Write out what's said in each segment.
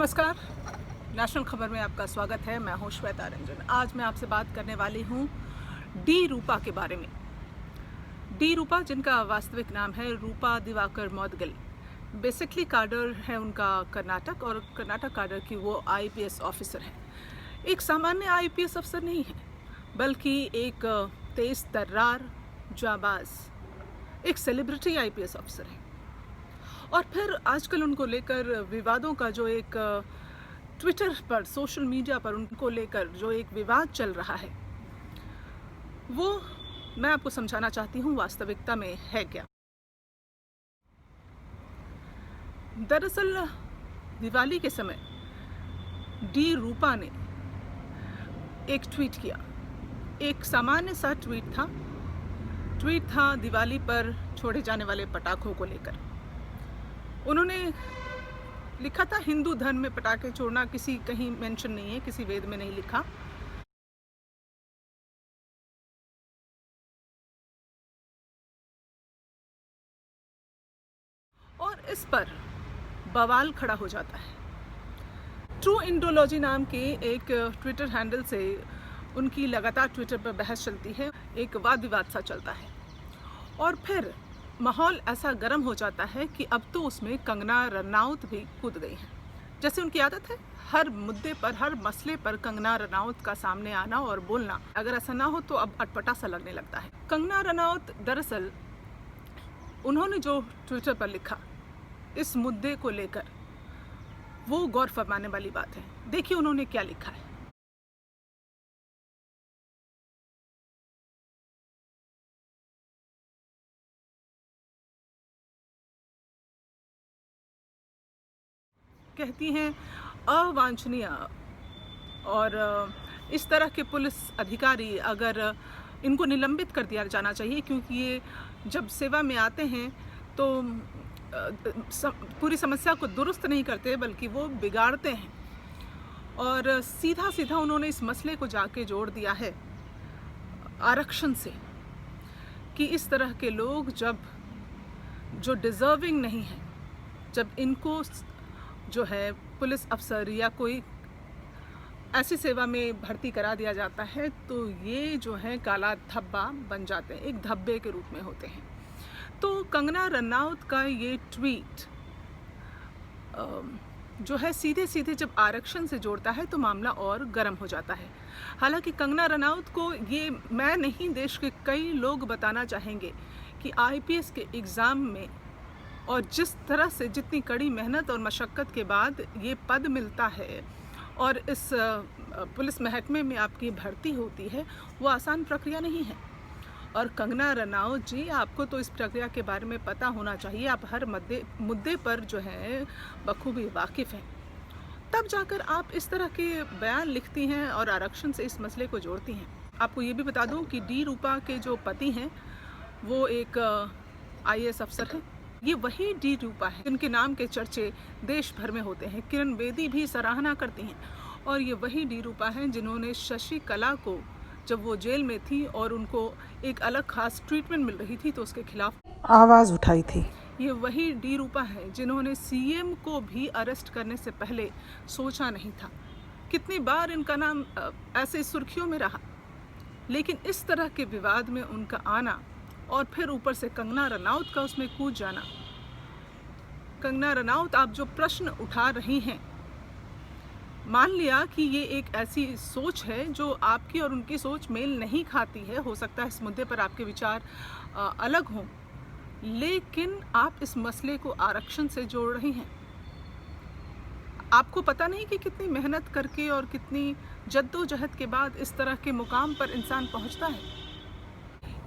नमस्कार, नेशनल खबर में आपका स्वागत है। मैं हूँ श्वेता रंजन। आज मैं आपसे बात करने वाली हूँ डी रूपा के बारे में। डी रूपा, जिनका वास्तविक नाम है रूपा दिवाकर मौदगिल, बेसिकली काडर है उनका कर्नाटक, और कर्नाटक काडर की वो आईपीएस ऑफिसर है। एक सामान्य आईपीएस अफसर नहीं है, बल्कि एक तेज तर्रार, जाबाज, एक सेलिब्रिटी आईपीएस अफसर है। और फिर आजकल उनको लेकर विवादों का जो एक ट्विटर पर, सोशल मीडिया पर उनको लेकर जो एक विवाद चल रहा है, वो मैं आपको समझाना चाहती हूँ वास्तविकता में है क्या। दरअसल दिवाली के समय डी रूपा ने एक ट्वीट किया। एक सामान्य सा ट्वीट था दिवाली पर छोड़े जाने वाले पटाखों को लेकर। उन्होंने लिखा था, हिंदू धर्म में पटाखे छोड़ना किसी कहीं मेंशन नहीं है, किसी वेद में नहीं लिखा। और इस पर बवाल खड़ा हो जाता है। ट्रू इंडोलॉजी नाम के एक ट्विटर हैंडल से उनकी लगातार ट्विटर पर बहस चलती है, एक वाद विवाद सा चलता है। और फिर माहौल ऐसा गर्म हो जाता है कि अब तो उसमें कंगना रनौत भी कूद गई हैं। जैसे उनकी आदत है, हर मुद्दे पर, हर मसले पर कंगना रनौत का सामने आना और बोलना। अगर ऐसा ना हो तो अब अटपटा सा लगने लगता है। कंगना रनौत, दरअसल उन्होंने जो ट्विटर पर लिखा इस मुद्दे को लेकर, वो गौर फरमाने वाली बात है। देखिए उन्होंने क्या लिखा है। कहती हैं, अवांछनीय और इस तरह के पुलिस अधिकारी, अगर इनको निलंबित कर दिया जाना चाहिए, क्योंकि ये जब सेवा में आते हैं तो पूरी समस्या को दुरुस्त नहीं करते, बल्कि वो बिगाड़ते हैं। और सीधा सीधा उन्होंने इस मसले को जाके जोड़ दिया है आरक्षण से, कि इस तरह के लोग जो डिज़र्विंग नहीं है, जब इनको जो है पुलिस अफसर या कोई ऐसी सेवा में भर्ती करा दिया जाता है, तो ये जो है काला धब्बा बन जाते हैं, एक धब्बे के रूप में होते हैं। तो कंगना रनौत का ये ट्वीट जो है सीधे सीधे जब आरक्षण से जोड़ता है तो मामला और गर्म हो जाता है। हालांकि कंगना रनौत को ये मैं नहीं, देश के कई लोग बताना चाहेंगे कि आईपीएस के एग्ज़ाम में और जिस तरह से, जितनी कड़ी मेहनत और मशक्क़त के बाद ये पद मिलता है और इस पुलिस महकमे में आपकी भर्ती होती है, वो आसान प्रक्रिया नहीं है। और कंगना रनौत जी, आपको तो इस प्रक्रिया के बारे में पता होना चाहिए। आप हर मुद्दे पर जो है बखूबी वाकिफ़ हैं, तब जाकर आप इस तरह के बयान लिखती हैं और आरक्षण से इस मसले को जोड़ती हैं। आपको ये भी बता दूं कि डी रूपा के जो पति हैं वो एक आईएएस अफसर हैं। ये वही डी रूपा है जिनके नाम के चर्चे देश भर में होते हैं। किरण बेदी भी सराहना करती हैं। और ये वही डी रूपा हैं जिन्होंने शशि कला को, जब वो जेल में थी और उनको एक अलग खास ट्रीटमेंट मिल रही थी, तो उसके खिलाफ आवाज़ उठाई थी। ये वही डी रूपा है जिन्होंने सीएम को भी अरेस्ट करने से पहले सोचा नहीं था। कितनी बार इनका नाम ऐसे सुर्खियों में रहा, लेकिन इस तरह के विवाद में उनका आना और फिर ऊपर से कंगना रनौत का उसमें कूद जाना। कंगना रनौत, आप जो प्रश्न उठा रही हैं, मान लिया कि ये एक ऐसी सोच है जो आपकी और उनकी सोच मेल नहीं खाती है, हो सकता है इस मुद्दे पर आपके विचार अलग हों, लेकिन आप इस मसले को आरक्षण से जोड़ रही हैं। आपको पता नहीं कि कितनी मेहनत करके और कितनी जद्दोजहद के बाद इस तरह के मुकाम पर इंसान पहुंचता है।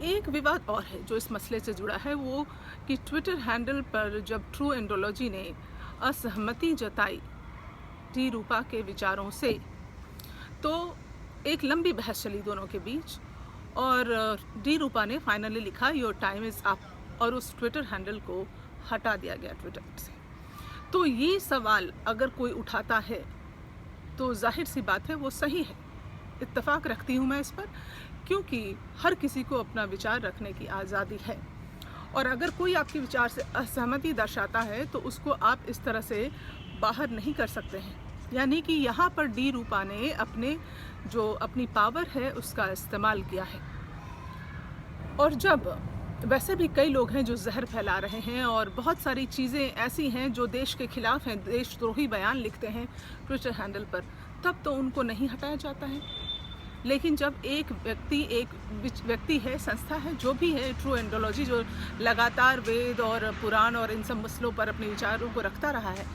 एक विवाद और है जो इस मसले से जुड़ा है, वो कि ट्विटर हैंडल पर जब ट्रू इंडोलॉजी ने असहमति जताई डी रूपा के विचारों से, तो एक लंबी बहस चली दोनों के बीच, और डी रूपा ने फाइनली लिखा, योर टाइम इज़ अप, और उस ट्विटर हैंडल को हटा दिया गया ट्विटर से। तो ये सवाल अगर कोई उठाता है तो जाहिर सी बात है वो सही है, इत्तेफाक रखती हूँ मैं इस पर, क्योंकि हर किसी को अपना विचार रखने की आज़ादी है। और अगर कोई आपके विचार से असहमति दर्शाता है तो उसको आप इस तरह से बाहर नहीं कर सकते हैं। यानी कि यहाँ पर डी रूपा ने अपनी पावर है उसका इस्तेमाल किया है। और जब वैसे भी कई लोग हैं जो जहर फैला रहे हैं और बहुत सारी चीज़ें ऐसी हैं जो देश के खिलाफ हैं, देशद्रोही बयान लिखते हैं ट्विटर हैंडल पर, तब तो उनको नहीं हटाया जाता है। लेकिन जब एक व्यक्ति है, संस्था है, जो भी है, ट्रू इंडोलॉजी, जो लगातार वेद और पुराण और इन सब मसलों पर अपने विचारों को रखता रहा है,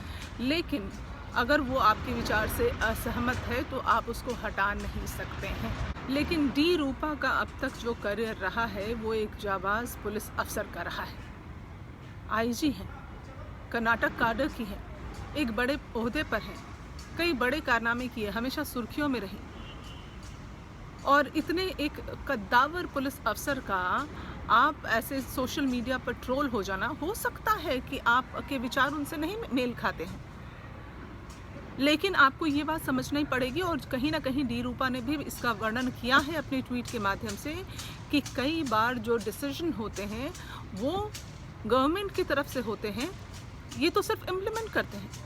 लेकिन अगर वो आपके विचार से असहमत है तो आप उसको हटा नहीं सकते हैं। लेकिन डी रूपा का अब तक जो करियर रहा है वो एक जाबाज पुलिस अफसर का रहा है। आईजी हैं, कर्नाटक काडर की हैं, एक बड़े ओहदे पर हैं, कई बड़े कारनामे किए, हमेशा सुर्खियों में रही। और इतने एक कद्दावर पुलिस अफसर का आप ऐसे सोशल मीडिया पर ट्रोल हो जाना, हो सकता है कि आपके विचार उनसे नहीं मेल खाते हैं, लेकिन आपको ये बात समझना ही पड़ेगी। और कहीं ना कहीं डी रूपा ने भी इसका वर्णन किया है अपने ट्वीट के माध्यम से कि कई बार जो डिसीजन होते हैं वो गवर्नमेंट की तरफ से होते हैं, ये तो सिर्फ इम्प्लीमेंट करते हैं।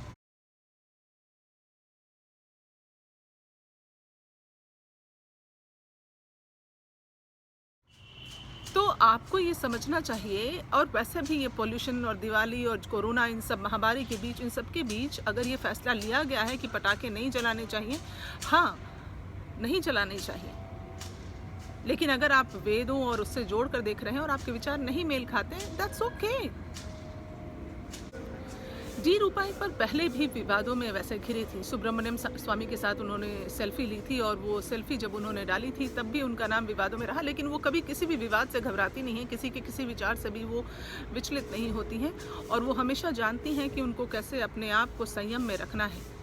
तो आपको ये समझना चाहिए। और वैसे भी ये पोल्यूशन और दिवाली और कोरोना, इन सब महामारी के बीच, इन सब के बीच अगर ये फैसला लिया गया है कि पटाखे नहीं जलाने चाहिए, हाँ, नहीं जलाने चाहिए, लेकिन अगर आप वेदों और उससे जोड़ कर देख रहे हैं और आपके विचार नहीं मेल खाते हैं, दैट्स ओके। डी रूपा एक बार पहले भी विवादों में वैसे घिरी थी। सुब्रमण्यम स्वामी के साथ उन्होंने सेल्फी ली थी और वो सेल्फी जब उन्होंने डाली थी तब भी उनका नाम विवादों में रहा, लेकिन वो कभी किसी भी विवाद से घबराती नहीं है, किसी के किसी विचार से भी वो विचलित नहीं होती हैं और वो हमेशा जानती हैं कि उनको कैसे अपने आप को संयम में रखना है।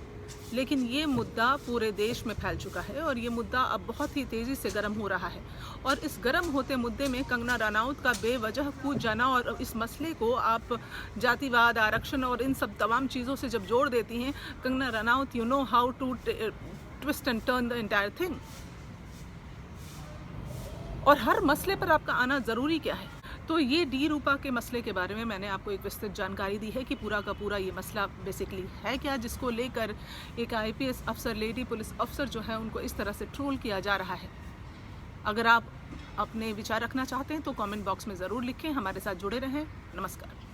लेकिन ये मुद्दा पूरे देश में फैल चुका है और ये मुद्दा अब बहुत ही तेज़ी से गर्म हो रहा है। और इस गर्म होते मुद्दे में कंगना रनौत का बेवजह कूद जाना और इस मसले को आप जातिवाद, आरक्षण और इन सब तमाम चीज़ों से जब जोड़ देती हैं, Kangana Ranaut, you know how to twist and turn the entire thing. और हर मसले पर आपका आना ज़रूरी क्या है? तो ये डी रूपा के मसले के बारे में मैंने आपको एक विस्तृत जानकारी दी है कि पूरा का पूरा ये मसला बेसिकली है क्या, जिसको लेकर एक आईपीएस अफसर, लेडी पुलिस अफसर जो है, उनको इस तरह से ट्रोल किया जा रहा है। अगर आप अपने विचार रखना चाहते हैं तो कमेंट बॉक्स में ज़रूर लिखें, हमारे साथ जुड़े रहें। नमस्कार।